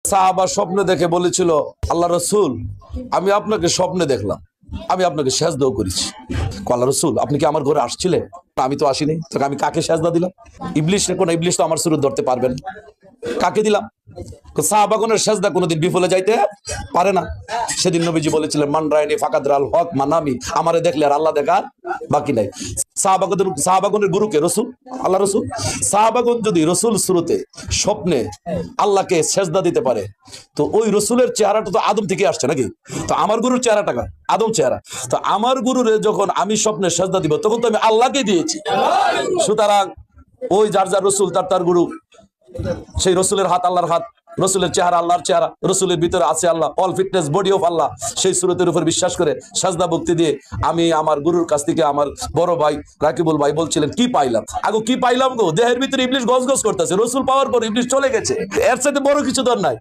সাহাবা স্বপ্নে দেখে বলেছিল, আল্লাহ রসুল আমি আপনাকে স্বপ্নে দেখলাম, আমি আপনাকে সেজদাও করেছি। আল্লাহ রসুল আপনি কি আমার ঘরে আসছিলেন? আমি তো আসিনি, তোকে আমি কাকে সেজদা দিলাম? ইবলিশ কোন ইবলিশ তো আমার সুরত ধরতে পারবেন, কাকে দিলাম? সাহাবাগণের সেজদা কোনোদিন বিফলে যাইতে পারে না। সেদিন নবীজি বলেছিলেন, মান রায়নি ফাকাদরাল হক মানামি, আমারে দেখলে আর আল্লাহ দেখার বাকি নাই। সাহাবাগণের গুরুকে রসুল, আল্লাহ রসুল। সাহাবাগণ যদি রসুল শুরুতে স্বপ্নে আল্লাহকে সেজদা দিতে পারে, তো ওই রসুলের চেহারাটা তো আদম থেকে আসছে নাকি? তো আমার গুরুর চেহারাটা আদম চেহারা। তো আমার গুরুরে যখন আমি স্বপ্নে সেজদা দিব, তখন তো আমি আল্লাহকে দিয়েছি। সুতরাং ওই যার যার রসুল তার তার গুরু, সেই রসুলের হাত আল্লাহর হাত, রসুলের চেহারা আল্লাহর চেহারা, রসুলের ভিতরে আছে আল্লাহ, অল ফিটনেস বডি অফ আল্লাহ। সেই সুরতের উপর বিশ্বাস করে সাজদা ভক্তি দিয়ে আমি আমার গুরুর কাছ থেকে, আমার বড় ভাই রাকিবুল ভাই বলছিলেন, কি পাইলাম? আগো কি পাইলাম গো? দেহের ভিতরে ইবলিশ গজ গজ করতেছে, রসুল পাওয়ার পর ইবলিশ চলে গেছে, এর সাথে বড় কিছু দর নাই।